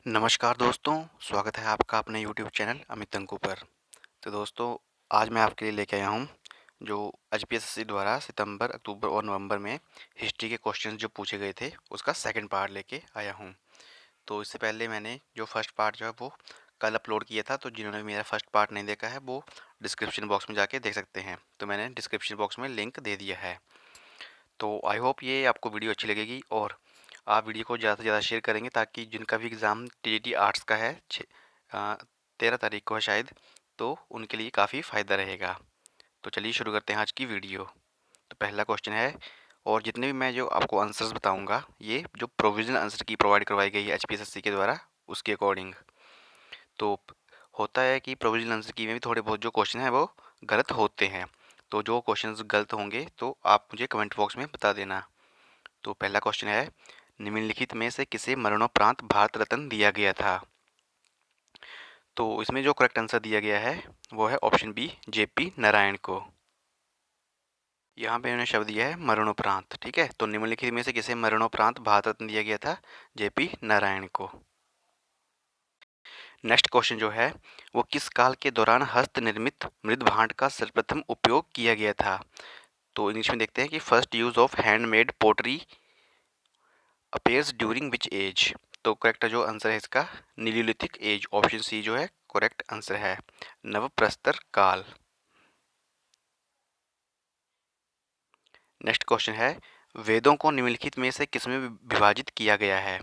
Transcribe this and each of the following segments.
नमस्कार दोस्तों, स्वागत है आपका अपने यूट्यूब चैनल अमित अंकु पर। तो दोस्तों, आज मैं आपके लिए लेके आया हूँ जो एचपीएससी द्वारा सितंबर, अक्टूबर और नवंबर में हिस्ट्री के क्वेश्चंस जो पूछे गए थे, उसका सेकंड पार्ट लेके आया हूँ। तो इससे पहले मैंने जो फर्स्ट पार्ट जो है वो कल अपलोड किया था, तो जिन्होंने मेरा फर्स्ट पार्ट नहीं देखा है वो डिस्क्रिप्शन बॉक्स में जाके देख सकते हैं। तो मैंने डिस्क्रिप्शन बॉक्स में लिंक दे दिया है। तो आई होप ये आपको वीडियो अच्छी लगेगी और आप वीडियो को ज़्यादा से ज़्यादा शेयर करेंगे ताकि जिनका भी एग्ज़ाम टीजीटी आर्ट्स का है 13 तारीख को है शायद, तो उनके लिए काफ़ी फ़ायदा रहेगा। तो चलिए शुरू करते हैं आज की वीडियो। तो पहला क्वेश्चन है, और जितने भी मैं जो आपको आंसर्स बताऊंगा ये जो प्रोविजनल आंसर की प्रोवाइड करवाई गई है एचपीएससी के द्वारा उसके अकॉर्डिंग। तो होता है कि प्रोविजनल आंसर की में भी थोड़े बहुत जो क्वेश्चन है वो गलत होते हैं। तो जो क्वेश्चंस गलत होंगे तो आप मुझे कमेंट बॉक्स में बता देना। तो पहला क्वेश्चन है, निम्नलिखित में से किसे मरणोपरांत भारत रत्न दिया गया था? तो इसमें जो करेक्ट आंसर दिया गया है वो है ऑप्शन बी, जेपी नारायण को। यहाँ पे उन्होंने शब्द दिया है मरणोपरांत, ठीक है। तो निम्नलिखित में से किसे मरणोपरांत भारत रत्न दिया गया था? जेपी नारायण को। नेक्स्ट क्वेश्चन जो है वो किस काल के दौरान हस्त निर्मित मृद भांड का सर्वप्रथम उपयोग किया गया था? तो इंग्लिश में देखते हैं कि first use of handmade pottery appears during which age? तो करेक्ट जो आंसर है इसका नीलियोलिथिक एज, ऑप्शन सी जो है करेक्ट आंसर है, नवप्रस्तर काल। नेक्स्ट क्वेश्चन है, वेदों को निम्नलिखित में से किसमें विभाजित किया गया है?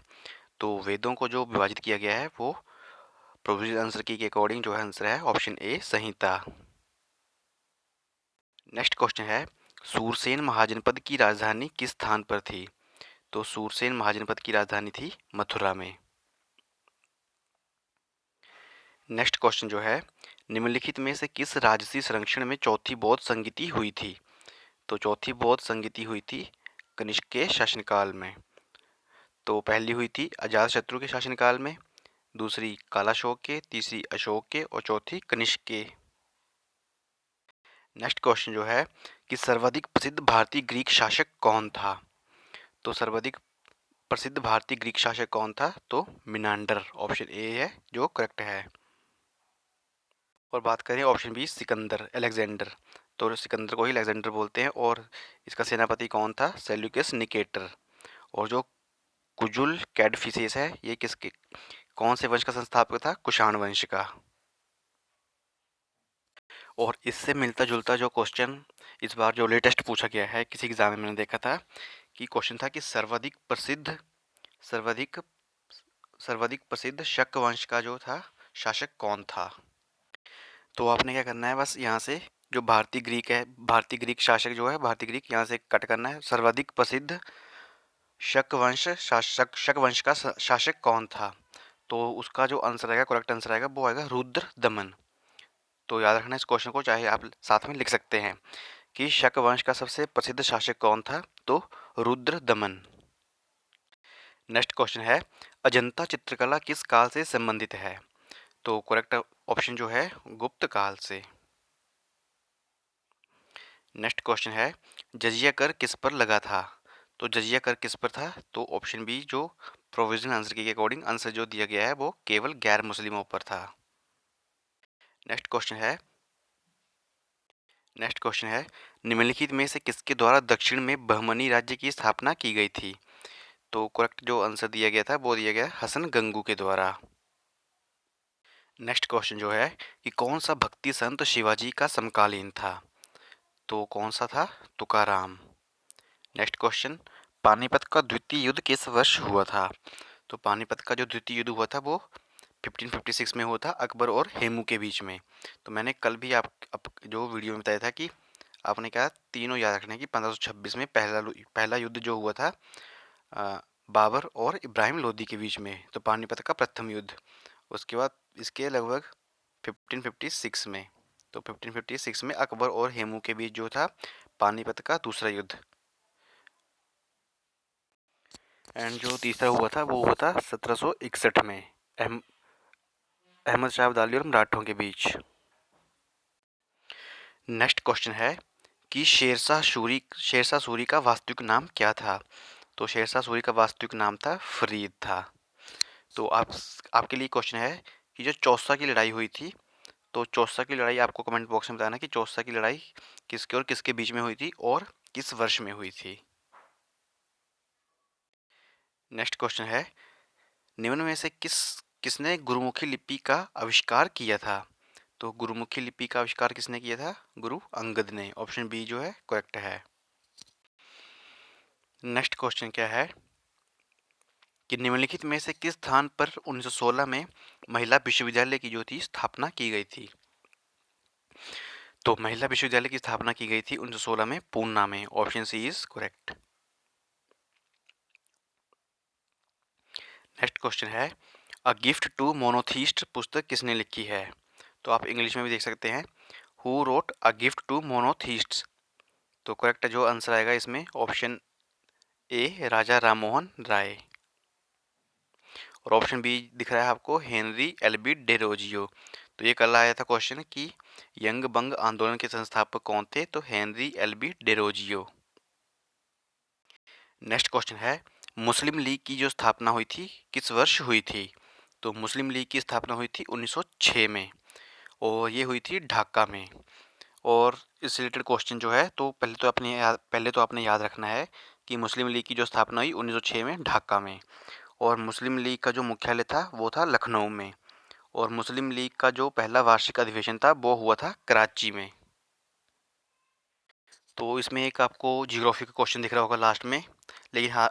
तो वेदों को जो विभाजित किया गया है वो प्रोविजनल आंसर की के अकॉर्डिंग जो है आंसर है option A, Samhita. Next question है, सूरसेन महाजनपद की राजधानी किस स्थान पर थी? तो सूरसेन महाजनपद की राजधानी थी मथुरा में। नेक्स्ट क्वेश्चन जो है, निम्नलिखित में से किस राजसी संरक्षण में चौथी बौद्ध संगीति हुई थी? तो चौथी बौद्ध संगीति हुई थी कनिष्क के शासनकाल में। तो पहली हुई थी अजातशत्रु के शासनकाल में, दूसरी कालाशोक के, तीसरी अशोक के और चौथी कनिष्क के। नेक्स्ट क्वेश्चन जो है कि सर्वाधिक प्रसिद्ध भारतीय ग्रीक शासक कौन था? तो सर्वाधिक प्रसिद्ध भारतीय ग्रीक शासक कौन था? तो मिनांडर, ऑप्शन ए है जो करेक्ट है। और बात करें ऑप्शन बी, सिकंदर, अलेक्जेंडर। तो सिकंदर को ही अलेक्जेंडर बोलते हैं। और इसका सेनापति कौन था? Seleucus Nicator. और जो कुजुल कैडफिसेस है ये किसके कौन से वंश का संस्थापक था? कुषाण वंश का। और इससे मिलता जुलता जो क्वेश्चन इस बार जो लेटेस्ट पूछा गया है किसी एग्जाम में मैंने देखा था कि क्वेश्चन था कि सर्वाधिक सर्वाधिक प्रसिद्ध शक वंश का जो था शासक कौन था? तो आपने क्या करना है, बस यहाँ से जो भारतीय ग्रीक है, भारतीय ग्रीक शासक जो है, भारतीय ग्रीक यहाँ से कट करना है। सर्वाधिक प्रसिद्ध शक वंश का शासक कौन था? तो उसका जो आंसर आएगा, करेक्ट आंसर आएगा, वो आएगा रुद्र दमन। तो याद रखना इस क्वेश्चन को, चाहे आप साथ में लिख सकते हैं कि शक वंश का सबसे प्रसिद्ध शासक कौन था? तो रुद्र दमन। नेक्स्ट क्वेश्चन है, अजंता चित्रकला किस काल से संबंधित है? तो करेक्ट ऑप्शन जो है गुप्त काल से। नेक्स्ट क्वेश्चन है, जजिया कर किस पर लगा था? तो जजिया कर किस पर था? तो ऑप्शन बी जो प्रोविजनल आंसर के अकॉर्डिंग आंसर जो दिया गया है वो केवल गैर मुस्लिमों पर था। नेक्स्ट क्वेश्चन है, निम्नलिखित में से किसके द्वारा दक्षिण में बहमनी राज्य की स्थापना की गई थी? तो करेक्ट जो आंसर दिया गया था वो दिया गया हसन गंगू के द्वारा। नेक्स्ट क्वेश्चन जो है कि कौन सा भक्ति संत शिवाजी का समकालीन था? तो कौन सा था? तुकाराम। नेक्स्ट क्वेश्चन, पानीपत का द्वितीय युद्ध किस वर्ष हुआ था? तो पानीपत का जो द्वितीय युद्ध हुआ था वो 1556 में हुआ था, अकबर और हेमू के बीच में। तो मैंने कल भी आप जो वीडियो में बताया था कि आपने क्या तीनों याद रखना है कि 1526 में पहला युद्ध जो हुआ था बाबर और इब्राहिम लोदी के बीच में, तो पानीपत का प्रथम युद्ध। उसके बाद इसके लगभग 1556 में, तो 1556 में अकबर और हेमू के बीच जो था पानीपत का दूसरा युद्ध। एंड जो तीसरा हुआ था वो हुआ था 1761 में अहमद शाह अब्दाली और मराठों के बीच। नेक्स्ट क्वेश्चन है कि शेरशाह सूरी का वास्तविक नाम क्या था? तो शेरशाह सूरी का वास्तविक नाम था फरीद था। तो आपके लिए क्वेश्चन है कि जो चौसा की लड़ाई हुई थी, तो चौसा की लड़ाई आपको कमेंट बॉक्स में बताना कि चौसा की लड़ाई किसके और किसके बीच में हुई थी और किस वर्ष में हुई थी। नेक्स्ट क्वेश्चन है, निम्न में से किसने गुरुमुखी लिपि का आविष्कार किया था? तो गुरुमुखी लिपि का आविष्कार किसने किया था? गुरु अंगद ने। ऑप्शन बी जो है करेक्ट है। नेक्स्ट क्वेश्चन क्या है कि निम्नलिखित में से किस स्थान पर 1916 में महिला विश्वविद्यालय की जो थी स्थापना की गई थी? तो महिला विश्वविद्यालय की स्थापना की गई थी 1916 में पूना में। Option C is correct. Next question है, अ गिफ्ट टू मोनोथीस्ट पुस्तक किसने लिखी है? तो आप इंग्लिश में भी देख सकते हैं, who wrote a gift to monotheists. तो करेक्ट जो आंसर आएगा इसमें ऑप्शन ए राजा राममोहन राय। और ऑप्शन बी दिख रहा है आपको, हेनरी एलबी डेरोजियो। तो ये कल आया था क्वेश्चन कि यंग बंग आंदोलन के संस्थापक कौन थे? तो हेनरी एलबी डेरोजियो। नेक्स्ट क्वेश्चन है, मुस्लिम लीग की जो स्थापना हुई थी किस वर्ष हुई थी? तो मुस्लिम लीग की स्थापना हुई थी 1906 में और ये हुई थी ढाका में। और इससे रिलेटेड क्वेश्चन जो है, तो पहले तो आपने याद रखना है कि मुस्लिम लीग की जो स्थापना हुई 1906 में ढाका में, और मुस्लिम लीग का जो मुख्यालय था वो था लखनऊ में, और मुस्लिम लीग का जो पहला वार्षिक अधिवेशन था वो हुआ था कराची में। तो इसमें एक आपको जियोग्राफी का क्वेश्चन दिख रहा होगा लास्ट में, लेकिन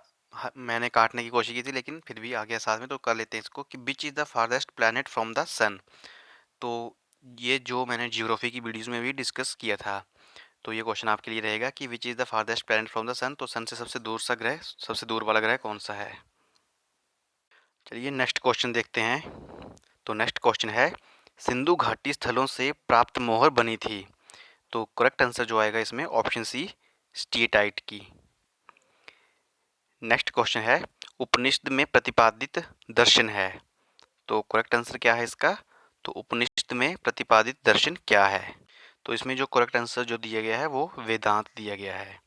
मैंने काटने की कोशिश की थी लेकिन फिर भी आ गया साथ में, तो कर लेते हैं इसको कि which is the farthest planet from the sun. तो ये जो मैंने जियोग्राफी की वीडियोज़ में भी डिस्कस किया था, तो ये क्वेश्चन आपके लिए रहेगा कि which is the farthest planet from the sun. तो सन से सबसे दूर वाला ग्रह कौन सा है? चलिए नेक्स्ट क्वेश्चन देखते हैं। तो नेक्स्ट क्वेश्चन है, सिंधु घाटी स्थलों से प्राप्त मोहर बनी थी। तो करेक्ट आंसर जो आएगा इसमें ऑप्शन सी स्टेटाइट की। नेक्स्ट क्वेश्चन है, उपनिषद में प्रतिपादित दर्शन है। तो करेक्ट आंसर क्या है इसका? तो उपनिषद में प्रतिपादित दर्शन क्या है? तो इसमें जो करेक्ट आंसर जो दिया गया है वो वेदांत दिया गया है।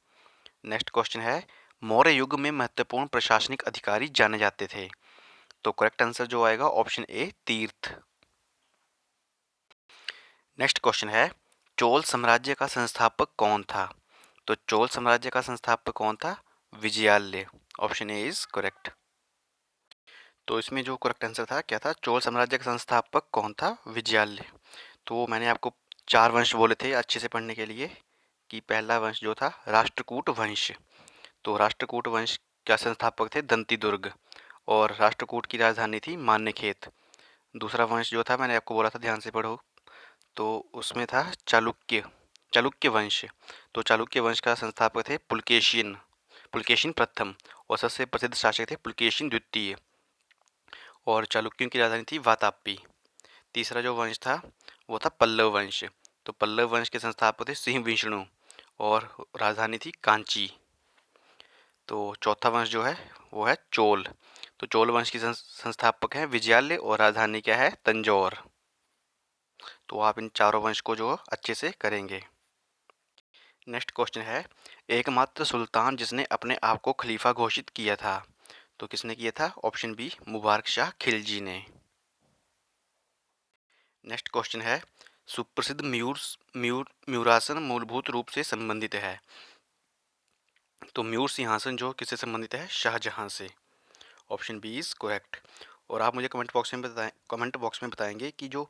नेक्स्ट क्वेश्चन है, मौर्य युग में महत्वपूर्ण प्रशासनिक अधिकारी जाने जाते थे। तो करेक्ट आंसर जो आएगा ऑप्शन ए तीर्थ। नेक्स्ट क्वेश्चन है, चोल साम्राज्य का संस्थापक कौन था? तो चोल साम्राज्य का संस्थापक कौन था? Vijayalaya. Option A is correct. तो इसमें जो करेक्ट आंसर था क्या था? चोल साम्राज्य का संस्थापक कौन था? विजयालय। तो मैंने आपको 4 वंश बोले थे अच्छे से पढ़ने के लिए, कि पहला वंश जो था राष्ट्रकूट वंश। तो राष्ट्रकूट वंश का संस्थापक थे दंतीदुर्ग, और राष्ट्रकूट की राजधानी थी मान्यखेत। दूसरा वंश जो था मैंने आपको बोला था ध्यान से पढ़ो, तो उसमें था चालुक्य चालुक्य वंश। तो चालुक्य वंश का संस्थापक थे पुलकेशिन पुलकेशिन प्रथम, और सबसे प्रसिद्ध शासक थे पुलकेशिन द्वितीय, और चालुक्यों की राजधानी थी वातापी। तीसरा जो वंश था वो था पल्लव वंश। तो पल्लव वंश के संस्थापक थे सिंह विष्णु, और राजधानी थी कांची। तो चौथा वंश जो है वो है चोल। तो चोल वंश की संस्थापक है विजयालय, और राजधानी क्या है? तंजौर। तो आप इन चारों वंश को जो अच्छे से करेंगे। नेक्स्ट क्वेश्चन है, एकमात्र सुल्तान जिसने अपने आप को खलीफा घोषित किया था। तो किसने किया था? ऑप्शन बी मुबारक शाह खिलजी ने। नेक्स्ट क्वेश्चन है, सुप्रसिद्ध म्यूरासन मूलभूत रूप से संबंधित है। तो म्यूर सिंहासन जो किससे संबंधित है? शाहजहां से। Option B is correct. और आप मुझे कमेंट बॉक्स में बताएंगे कि जो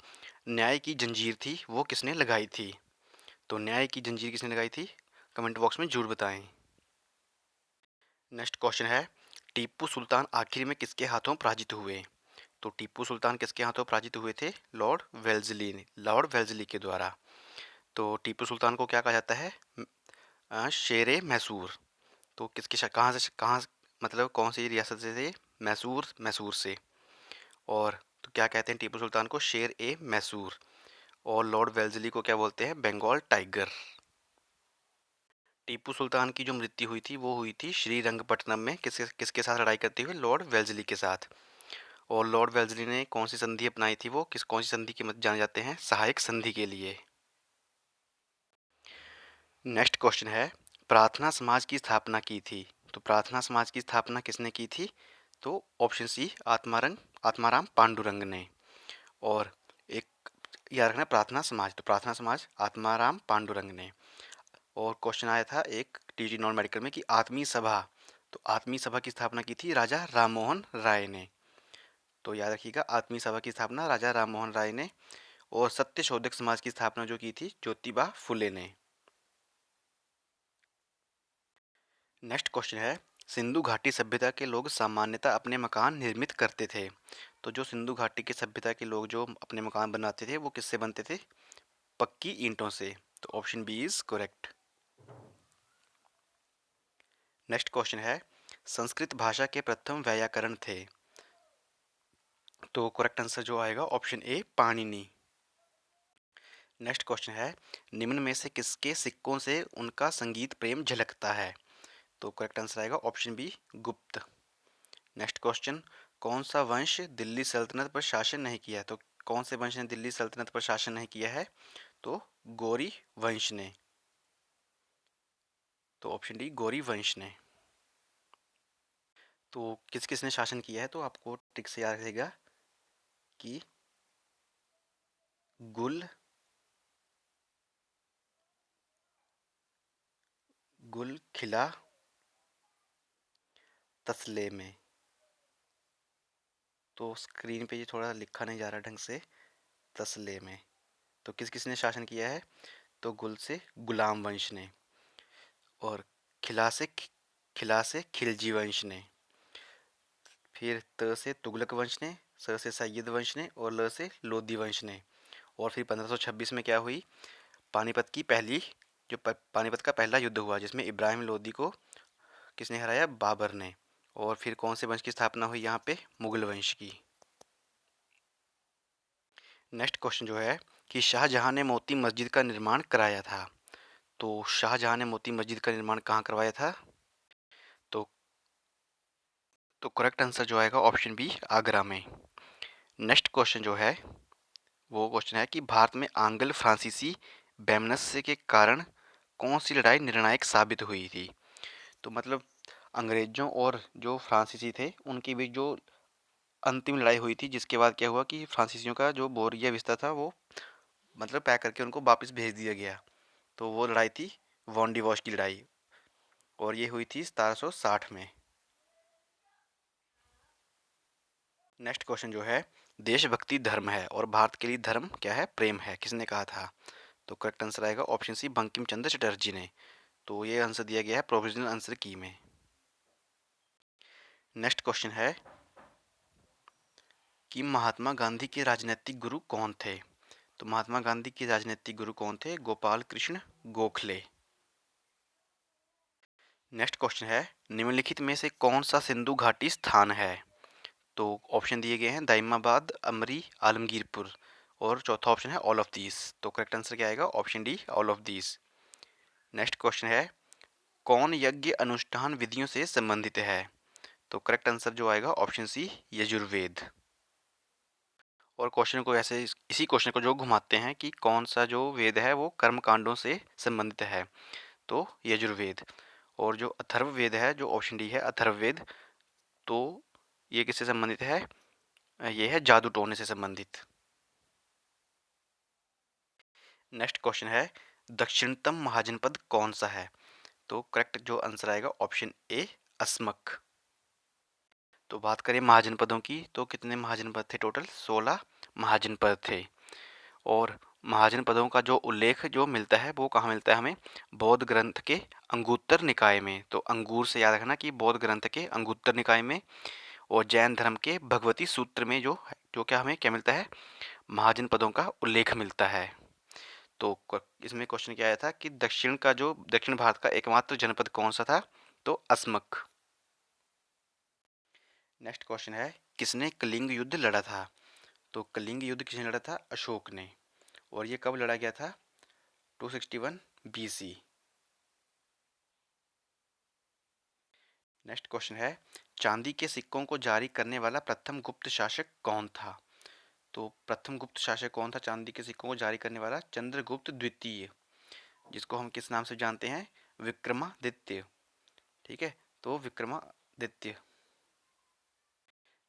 न्याय की जंजीर थी वो किसने लगाई थी। तो न्याय की जंजीर किसने लगाई थी? कमेंट बॉक्स में जरूर बताएं। नेक्स्ट क्वेश्चन है, टीपू सुल्तान आखिर में किसके हाथों पराजित हुए? तो टीपू सुल्तान किसके हाथों पराजित हुए थे? लॉर्ड वेल्जली के द्वारा। तो टीपू सुल्तान को क्या कहा जाता है? शेरे मैसूर। तो कहाँ मतलब कौन सी रियासत से थे? मैसूर से। और तो क्या कहते हैं टीपू सुल्तान को? शेर ए मैसूर। और लॉर्ड वेल्जली को क्या बोलते हैं? बंगाल टाइगर। टीपू सुल्तान की जो मृत्यु हुई थी वो हुई थी श्रीरंगपट्टनम में, किसके साथ लड़ाई करते हुए? लॉर्ड वेल्जली के साथ। और लॉर्ड वेल्जली ने कौन सी संधि अपनाई थी? वो कौन सी संधि के मत जाने जाते हैं? सहायक संधि के लिए। नेक्स्ट क्वेश्चन है, प्रार्थना समाज की स्थापना की थी। तो प्रार्थना समाज की स्थापना किसने की थी? तो ऑप्शन सी आत्माराम पांडुरंग ने। और एक याद रखना प्रार्थना समाज, तो प्रार्थना समाज आत्माराम पांडुरंग ने। और क्वेश्चन आया था एक टीजी नॉन मेडिकल में कि आत्मीय सभा, तो आत्मीय सभा की स्थापना की थी राजा राममोहन राय ने। तो याद रखिएगा आत्मीय सभा की स्थापना राजा राममोहन राय ने। और सत्य शोधक समाज की स्थापना जो की थी ज्योतिबा फुले ने। नेक्स्ट क्वेश्चन है सिंधु घाटी सभ्यता के लोग सामान्यतः अपने मकान निर्मित करते थे। तो जो सिंधु घाटी की सभ्यता के लोग जो अपने मकान बनाते थे वो किससे बनते थे? पक्की ईंटों से। तो option B is correct. Next question है संस्कृत भाषा के प्रथम वैयाकरण थे। तो करेक्ट आंसर जो आएगा option A Panini. Next question है निम्न में से किसके सिक्कों से उनका संगीत प्रेम झलकता है? तो करेक्ट आंसर आएगा ऑप्शन बी गुप्त। नेक्स्ट क्वेश्चन कौन सा वंश दिल्ली सल्तनत पर शासन नहीं किया? तो कौन से वंश ने दिल्ली सल्तनत पर शासन नहीं किया है? तो गौरी वंश ने। तो ऑप्शन डी गौरी वंश ने। तो किस किस ने शासन किया है? तो आपको ट्रिक से याद रहेगा कि गुल गुल खिला तसले में। तो स्क्रीन पे ये थोड़ा लिखा नहीं जा रहा ढंग से, तसले में। तो किस किस ने शासन किया है? तो गुल से गुलाम वंश ने। और खिला से खिलजी वंश ने। फिर त से तुगलक वंश ने, स से सैयद वंश ने और ल से लोदी वंश ने। और फिर 1526 में क्या हुई? पानीपत की पहली पानीपत का पहला युद्ध हुआ जिसमें इब्राहिम लोदी को किसने हराया? बाबर ने। और फिर कौन से वंश की स्थापना हुई यहाँ पे? मुगल वंश की। नेक्स्ट क्वेश्चन जो है कि शाहजहां ने मोती मस्जिद का निर्माण कराया था। तो शाहजहां ने मोती मस्जिद का निर्माण कहाँ करवाया था? तो करेक्ट आंसर जो आएगा ऑप्शन बी आगरा में। नेक्स्ट क्वेश्चन जो है वो क्वेश्चन है कि भारत में आंग्ल फ्रांसीसी वैमनस्य के कारण कौन सी लड़ाई निर्णायक साबित हुई थी? तो मतलब अंग्रेजों और जो फ्रांसीसी थे उनके बीच जो अंतिम लड़ाई हुई थी जिसके बाद क्या हुआ कि फ्रांसीसियों का जो बोरिया बिस्तर था वो मतलब पैक करके उनको वापस भेज दिया गया। तो वो लड़ाई थी वॉन्डिवॉश की लड़ाई। और ये हुई थी 1760 में। नेक्स्ट क्वेश्चन जो है देशभक्ति धर्म है और भारत के लिए धर्म क्या है? प्रेम है, किसने कहा था? तो करेक्ट आंसर आएगा ऑप्शन सी बंकिम चंद्र चटर्जी ने। तो ये आंसर दिया गया है प्रोविजनल आंसर की में। नेक्स्ट क्वेश्चन है कि महात्मा गांधी के राजनीतिक गुरु कौन थे? तो महात्मा गांधी के राजनीतिक गुरु कौन थे? गोपाल कृष्ण गोखले। नेक्स्ट क्वेश्चन है निम्नलिखित में से कौन सा सिंधु घाटी स्थान है? तो ऑप्शन दिए गए हैं दाइमाबाद, अमरी, आलमगीरपुर। और चौथा ऑप्शन है ऑल ऑफ दीस। तो करेक्ट आंसर क्या आएगा? Option D all of these. Next question है कौन यज्ञ अनुष्ठान विधियों से संबंधित है? तो करेक्ट आंसर जो आएगा ऑप्शन सी यजुर्वेद। और क्वेश्चन को ऐसे इसी क्वेश्चन को जो घुमाते हैं कि कौन सा जो वेद है वो कर्म कांडों से संबंधित है? तो यजुर्वेद। और जो अथर्ववेद है जो ऑप्शन डी है अथर्ववेद, तो ये किससे संबंधित है? ये है जादू टोने से संबंधित। नेक्स्ट क्वेश्चन है दक्षिणतम महाजनपद कौन सा है? तो करेक्ट जो आंसर आएगा ऑप्शन ए अस्मक। तो बात करें महाजनपदों की तो कितने महाजनपद थे? टोटल 16 महाजनपद थे। और महाजनपदों का जो उल्लेख जो मिलता है वो कहाँ मिलता है हमें? बौद्ध ग्रंथ के अंगुत्तर निकाय में। तो अंगूर से याद रखना कि बौद्ध ग्रंथ के अंगुत्तर निकाय में। और जैन धर्म के भगवती सूत्र में जो क्या हमें क्या मिलता है? महाजनपदों का उल्लेख मिलता है। तो इसमें क्वेश्चन क्या आया था कि दक्षिण भारत का एकमात्र जनपद कौन सा था? तो अस्मक। नेक्स्ट क्वेश्चन है किसने कलिंग युद्ध लड़ा था? तो कलिंग युद्ध किसने लड़ा था? अशोक ने। और ये कब लड़ा गया था? 261 बीसी। नेक्स्ट क्वेश्चन है चांदी के सिक्कों को जारी करने वाला प्रथम गुप्त शासक कौन था? तो प्रथम गुप्त शासक कौन था चांदी के सिक्कों को जारी करने वाला? चंद्रगुप्त द्वितीय, जिसको हम किस नाम से जानते हैं? विक्रमादित्य। ठीक है, तो विक्रमादित्य।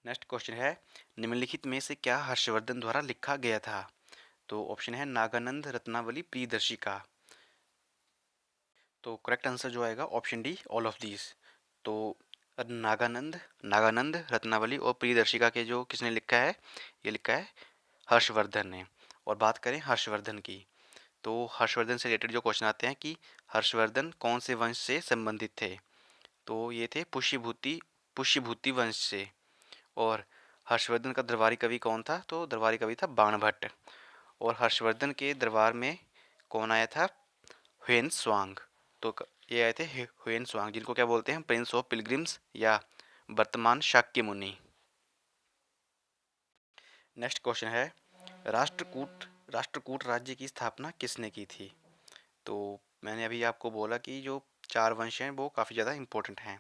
नेक्स्ट क्वेश्चन है, निम्नलिखित में से क्या हर्षवर्धन द्वारा लिखा गया था? तो ऑप्शन है नागानंद, रत्नावली, प्रियदर्शिका। तो करेक्ट आंसर जो आएगा option D, all of these. तो नागानंद नागानंद रत्नावली और प्रियदर्शिका के जो किसने लिखा है, ये लिखा है हर्षवर्धन ने। और बात करें हर्षवर्धन की, तो हर्षवर्धन से रिलेटेड जो क्वेश्चन आते हैं कि हर्षवर्धन कौन से वंश से संबंधित थे, तो ये थे पुष्यभूति वंश से। और हर्षवर्धन का दरबारी कवि कौन था, तो दरबारी कवि था बाणभट्ट। और हर्षवर्धन के दरबार में कौन आया था, ह्वेन स्वांग। तो ये आए थे ह्वेन स्वांग, जिनको क्या बोलते हैं, प्रिंस ऑफ पिलग्रिम्स या वर्तमान शाक्य मुनि। नेक्स्ट क्वेश्चन है, राष्ट्रकूट राष्ट्रकूट राज्य की स्थापना किसने की थी? तो मैंने अभी आपको बोला कि जो चार वंश हैं वो काफ़ी ज़्यादा इंपॉर्टेंट हैं।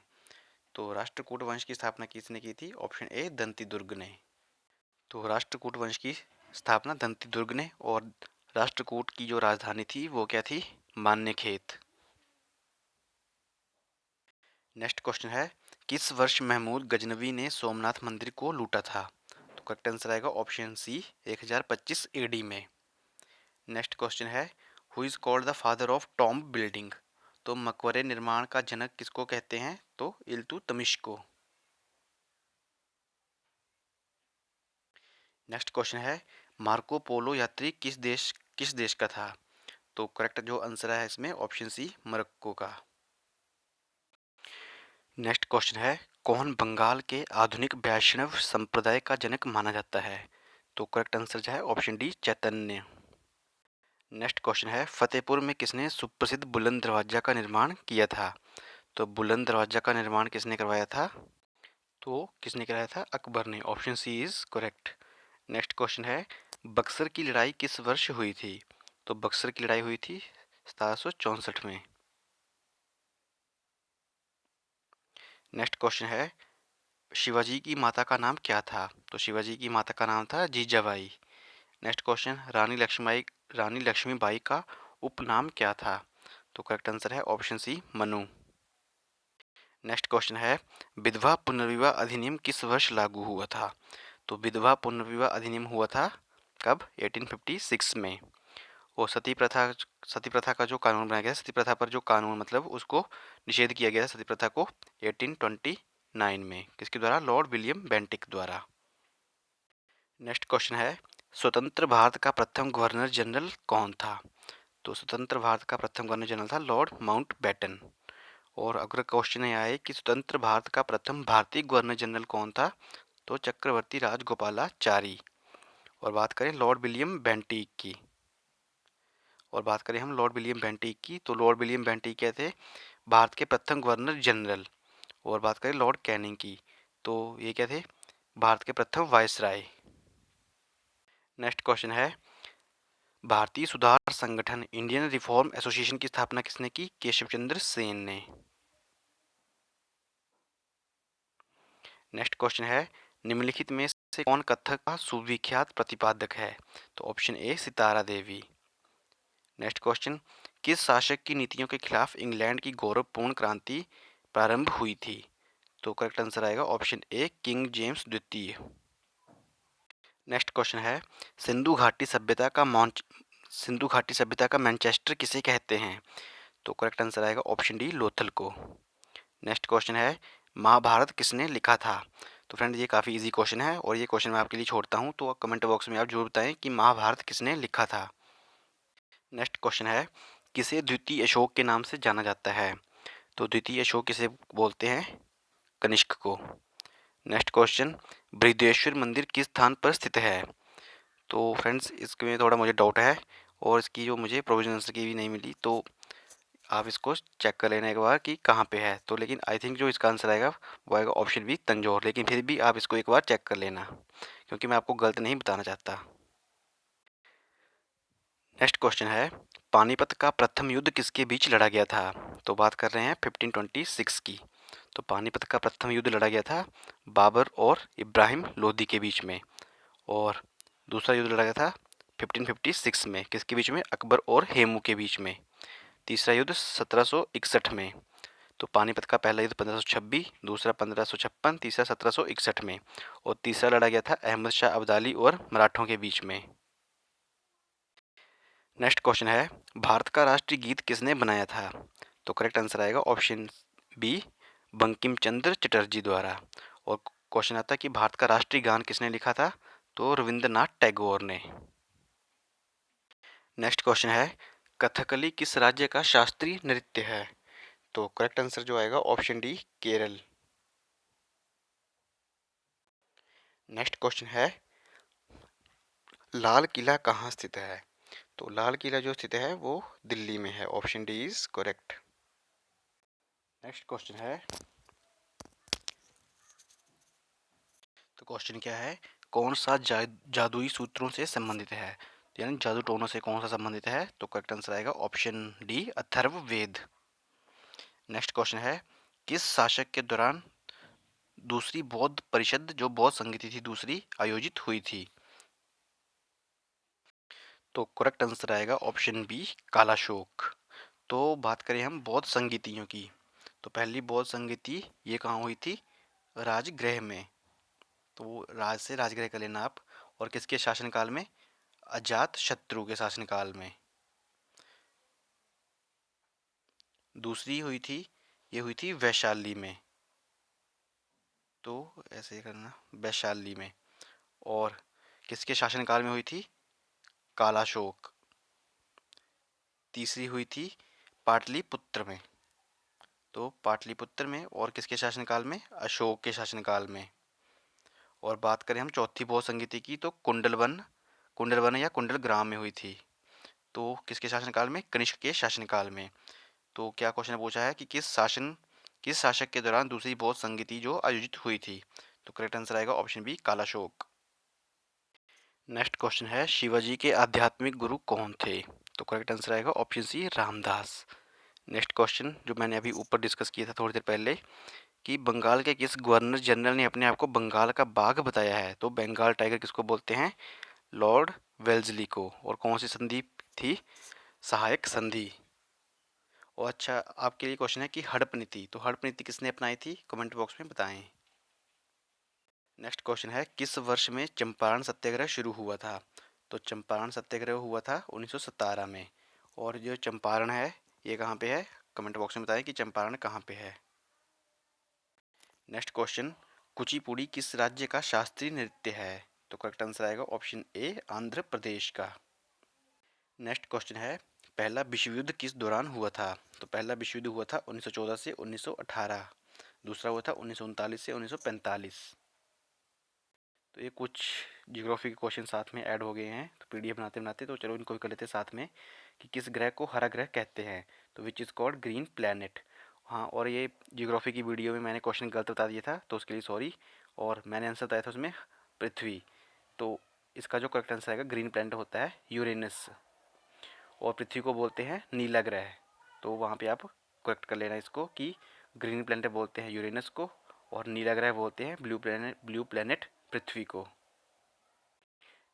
तो राष्ट्रकूट वंश की स्थापना किसने की थी? ऑप्शन ए, दंती दुर्ग ने। तो राष्ट्रकूट वंश की स्थापना दंती दुर्ग ने। और राष्ट्रकूट की जो राजधानी थी वो क्या थी? मान्यखेत। नेक्स्ट क्वेश्चन है, किस वर्ष महमूद गजनवी ने सोमनाथ मंदिर को लूटा था? तो करेक्ट आंसर आएगा ऑप्शन सी, 1025 एडी में। नेक्स्ट क्वेश्चन है, who is called the father of tomb building? तो मकबरे निर्माण का जनक किसको कहते हैं? तो इल्तुतमिश को। नेक्स्ट क्वेश्चन है, मार्को पोलो यात्री किस देश का था? तो करेक्ट जो आंसर है इसमें ऑप्शन सी, मोरक्को का। नेक्स्ट क्वेश्चन है, कौन बंगाल के आधुनिक वैष्णव संप्रदाय का जनक माना जाता है? तो करेक्ट आंसर जो है ऑप्शन डी, चैतन्य। नेक्स्ट क्वेश्चन है, फतेहपुर में किसने सुप्रसिद्ध बुलंद दरवाजा का निर्माण किया था? तो बुलंद दरवाजा का निर्माण किसने करवाया था? तो किसने कराया था? अकबर ने। Option C is correct. Next question है, बक्सर की लड़ाई किस वर्ष हुई थी? तो बक्सर की लड़ाई हुई थी 1764 में। नेक्स्ट क्वेश्चन है, शिवाजी की माता का नाम क्या था? तो शिवाजी की माता का नाम था जीजाबाई। नेक्स्ट क्वेश्चन, रानी लक्ष्मीबाई का उपनाम क्या था? तो करेक्ट आंसर है option C, Manu. Next question है, विधवा पुनर्विवाह अधिनियम किस वर्ष लागू हुआ था? तो विधवा पुनर्विवाह अधिनियम हुआ था कब? 1856 में। और सती प्रथा का जो कानून बनाया गया, सती प्रथा पर जो कानून मतलब उसको निषेध किया गया सती प्रथा को 1829 में। किसके द्वारा? लॉर्ड विलियम बेंटिक द्वारा। नेक्स्ट क्वेश्चन है, स्वतंत्र भारत का प्रथम गवर्नर जनरल कौन था? तो स्वतंत्र भारत का प्रथम गवर्नर जनरल था लॉर्ड माउंटबेटन। और अगर क्वेश्चन ये आए कि स्वतंत्र भारत का प्रथम भारतीय गवर्नर जनरल कौन था, तो चक्रवर्ती राजगोपालाचारी। और बात करें लॉर्ड विलियम बेंटिक की, तो लॉर्ड विलियम बेंटिक क्या थे? भारत के प्रथम गवर्नर जनरल। और बात करें लॉर्ड कैनिंग की, तो ये क्या थे? भारत के प्रथम वायसराय। नेक्स्ट क्वेश्चन है, भारतीय सुधार संगठन इंडियन रिफॉर्म एसोसिएशन की स्थापना किसने की? केशव चंद्र सेन ने। नेक्स्ट क्वेश्चन है, निम्नलिखित में से कौन कथक का सुविख्यात प्रतिपादक है? तो option A, Sitara Devi. Next question, किस शासक की नीतियों के खिलाफ इंग्लैंड की गौरवपूर्ण क्रांति प्रारंभ हुई थी? तो करेक्ट आंसर आएगा ऑप्शन ए, किंग जेम्स द्वितीय। नेक्स्ट क्वेश्चन है, सिंधु घाटी सभ्यता का मैनचेस्टर किसे कहते हैं? तो करेक्ट आंसर आएगा ऑप्शन डी, लोथल को। नेक्स्ट क्वेश्चन है, महाभारत किसने लिखा था? तो फ्रेंड ये काफ़ी इजी क्वेश्चन है और ये क्वेश्चन मैं आपके लिए छोड़ता हूँ, तो कमेंट बॉक्स में आप जरूर बताएं कि महाभारत किसने लिखा था। नेक्स्ट क्वेश्चन है, किसे द्वितीय अशोक के नाम से जाना जाता है? तो द्वितीय अशोक किसे बोलते हैं? कनिष्क को। नेक्स्ट क्वेश्चन, बृहदेश्वर मंदिर किस स्थान पर स्थित है? तो फ्रेंड्स इसमें थोड़ा मुझे डाउट है और इसकी जो मुझे प्रोविजन आंसर की भी नहीं मिली, तो आप इसको चेक कर लेना एक बार कि कहाँ पे है। तो लेकिन आई थिंक जो इसका आंसर आएगा वो आएगा ऑप्शन बी, तंजौर। लेकिन फिर भी आप इसको एक बार चेक कर लेना क्योंकि मैं आपको गलत नहीं बताना चाहता। नेक्स्ट क्वेश्चन है, पानीपत का प्रथम युद्ध किसके बीच लड़ा गया था? तो बात कर रहे हैं 1526 की। तो पानीपत का प्रथम युद्ध लड़ा गया था बाबर और इब्राहिम लोदी के बीच में। और दूसरा युद्ध लड़ा गया था 1556 में, किसके बीच में? अकबर और हेमू के बीच में। तीसरा युद्ध 1761 में। तो पानीपत का पहला युद्ध 1526, दूसरा 1556, तीसरा 1761 में, और तीसरा लड़ा गया था अहमद शाह अब्दाली और मराठों के बीच में। नेक्स्ट क्वेश्चन है, भारत का राष्ट्रीय गीत किसने बनाया था? तो करेक्ट आंसर आएगा ऑप्शन बी, बंकिम चंद्र चटर्जी द्वारा। और क्वेश्चन आता है कि भारत का राष्ट्रीय गान किसने लिखा था? तो रविंद्रनाथ टैगोर ने। नेक्स्ट क्वेश्चन है, कथकली किस राज्य का शास्त्रीय नृत्य है? तो करेक्ट आंसर जो आएगा option D, Kerala. Next question है, लाल किला कहाँ स्थित है? तो लाल किला जो स्थित है वो दिल्ली में है। Option D is correct. Next question है, तो क्वेश्चन क्या है, कौन सा जादुई सूत्रों से संबंधित है? यानी जादू टोनों से कौन सा संबंधित है? तो करेक्ट आंसर आएगा option D, Atharvaveda. Next question है, किस शासक के दौरान दूसरी बौद्ध परिषद, जो बौद्ध संगति थी दूसरी, आयोजित हुई थी? तो करेक्ट आंसर आएगा ऑप्शन बी, कालाशोक। तो बात करें हम बौद्ध संगीतियों की, तो पहली बौद्ध संगीति ये कहाँ हुई थी? राजगृह में। तो राज से राजगृह का लेना आप। और किसके शासनकाल में? अजात शत्रु के शासनकाल में। दूसरी हुई थी, ये हुई थी वैशाली में। तो ऐसे ही करना, वैशाली में। और किसके शासनकाल में हुई थी? कालाशोक। तीसरी हुई थी पाटलिपुत्र में। तो पाटलिपुत्र में। और किसके शासनकाल में? अशोक के शासनकाल में। और बात करें हम चौथी बौद्ध संगीति की, तो कुंडलवन या कुंडल ग्राम में हुई थी। तो किसके शासनकाल में? कनिष्क के शासनकाल में। तो क्या क्वेश्चन पूछा है कि किस शासक के दौरान दूसरी बौद्ध संगीति जो आयोजित हुई थी? तो करेक्ट आंसर आएगा option B, Kalashoka. Next question है, शिवाजी के आध्यात्मिक गुरु कौन थे? तो करेक्ट आंसर आएगा option C, Ramdas. Next question जो मैंने अभी ऊपर डिस्कस किया था थोड़ी देर पहले, कि बंगाल के किस गवर्नर जनरल ने अपने आप को बंगाल का बाघ बताया है? तो बंगाल टाइगर किसको बोलते हैं? लॉर्ड वेल्जली को। और कौन सी संधि थी? सहायक संधि। और अच्छा, आपके लिए क्वेश्चन है कि हड़प नीति, तो हड़प नीति किसने अपनाई थी? कमेंट बॉक्स में बताएं। नेक्स्ट क्वेश्चन है, किस वर्ष में चंपारण सत्याग्रह शुरू हुआ था? तो चंपारण सत्याग्रह हुआ था 1917 में। और जो चंपारण है ये कहाँ पे है? कमेंट बॉक्स में बताएं कि चंपारण कहाँ पे है। नेक्स्ट क्वेश्चन, कुचिपुड़ी किस राज्य का शास्त्रीय नृत्य है? तो करेक्ट आंसर आएगा ऑप्शन ए, आंध्र प्रदेश का। नेक्स्ट क्वेश्चन है, पहला विश्व युद्ध किस दौरान हुआ था? तो पहला विश्व युद्ध हुआ था 1914 से 1918। दूसरा हुआ था 1939 से 1945। तो ये कुछ जियोग्राफी के क्वेश्चन साथ में ऐड हो गए हैं, तो पीडीएफ बनाते बनाते, तो चलो इनको भी कर लेते हैं साथ में, कि किस ग्रह को हरा ग्रह कहते हैं? तो which is called green planet. हाँ, और ये जियोग्राफी की वीडियो में मैंने क्वेश्चन गलत बता दिया था, तो उसके लिए सॉरी। और मैंने आंसर बताया था उसमें पृथ्वी। तो इसका जो करेक्ट आंसर आएगा, ग्रीन प्लैनेट होता है यूरेनस। और पृथ्वी को बोलते हैं नीला ग्रह। तो वहाँ पे आप करेक्ट कर लेना इसको, कि ग्रीन प्लैनेट बोलते हैं यूरेनस को, और नीला ग्रह बोलते हैं ब्लू प्लैनेट पृथ्वी को।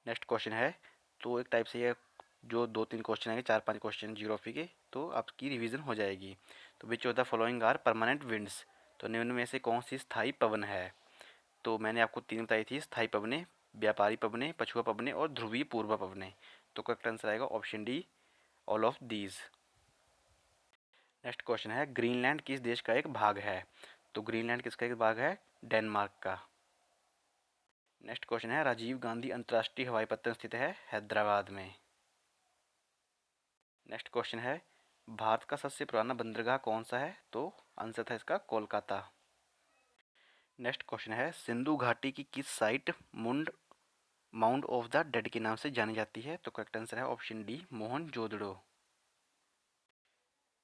नेक्स्ट क्वेश्चन है, तो एक टाइप से ये जो 2-3 क्वेश्चन आएंगे, 4-5 क्वेश्चन जियोग्राफी के, तो आपकी रिवीजन हो जाएगी। तो which of the following are permanent winds? तो निम्न में से कौन सी स्थायी पवन है? तो मैंने आपको 3 बताई थी, स्थायी पवनें, व्यापारी पवनें, पछुआ पवनें और ध्रुवीय पूर्वा पवनें। तो करेक्ट आंसर आएगा option D, all of these. Next question है, ग्रीनलैंड किस देश का एक भाग है? तो ग्रीनलैंड किसका एक भाग है? डेनमार्क का। नेक्स्ट क्वेश्चन है, राजीव गांधी अंतर्राष्ट्रीय हवाई पट्टन स्थित है हैदराबाद में। नेक्स्ट क्वेश्चन है, भारत का सबसे पुराना बंदरगाह कौन सा है? तो आंसर था इसका कोलकाता। नेक्स्ट क्वेश्चन है, सिंधु घाटी की किस साइट मुंड माउंड ऑफ द डेड के नाम से जानी जाती है? तो करेक्ट आंसर है option D, Mohenjodaro.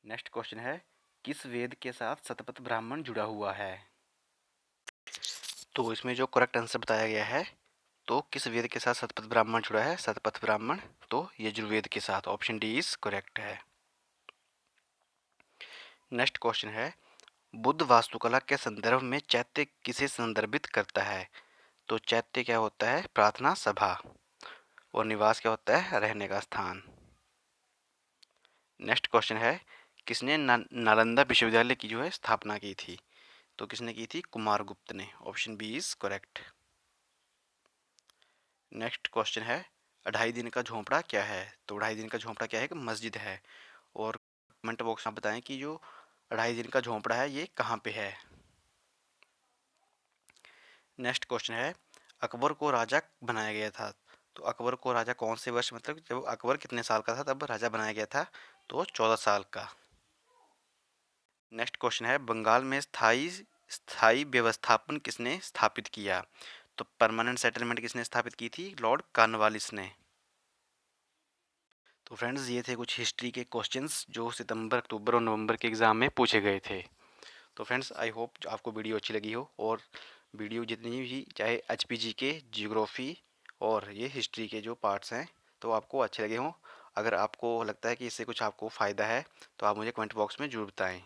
Next question है, किस वेद के साथ शतपथ ब्राह्मण जुड़ा हुआ है? तो इसमें जो करेक्ट आंसर बताया गया है, तो किस वेद के साथ शतपथ ब्राह्मण जुड़ा है? शतपथ ब्राह्मण तो यजुर्वेद के साथ। ऑप्शन डी इज करेक्ट है। नेक्स्ट क्वेश्चन है, बुद्ध वास्तुकला के संदर्भ में चैत्य किसे संदर्भित करता है? तो चैत्य क्या होता है? प्रार्थना सभा। और निवास क्या होता है? रहने का स्थान। नेक्स्ट क्वेश्चन है, किसने नालंदा विश्वविद्यालय की जो है स्थापना की थी? तो किसने की थी? कुमारगुप्त ने। Option B is correct. Next question है, अढ़ाई दिन का झोंपड़ा क्या है? तो अढ़ाई दिन का झोंपड़ा क्या है? कि मस्जिद है। और कमेंट बॉक्स में बताएं कि जो अढ़ाई दिन का झोंपड़ा है ये कहाँ पे है। नेक्स्ट क्वेश्चन है, अकबर को राजा बनाया गया था? तो अकबर को राजा कौन से वर्ष, मतलब जब अकबर कितने साल का था तब राजा बनाया गया था? तो 14 साल का। नेक्स्ट क्वेश्चन है, बंगाल में स्थाई स्थाई व्यवस्थापन किसने स्थापित किया? तो परमानेंट सेटलमेंट किसने स्थापित की थी? लॉर्ड कॉर्नवालिस ने। तो फ्रेंड्स ये थे कुछ हिस्ट्री के क्वेश्चंस जो सितंबर, अक्टूबर और नवंबर के एग्ज़ाम में पूछे गए थे। तो फ्रेंड्स आई होप आपको वीडियो अच्छी लगी हो, और वीडियो जितनी भी चाहे एचपीजी के, जियोग्राफी और ये हिस्ट्री के जो पार्ट्स हैं तो आपको अच्छे लगे हों। अगर आपको लगता है कि इससे कुछ आपको फ़ायदा है तो आप मुझे कमेंट बॉक्स में ज़रूर बताएं।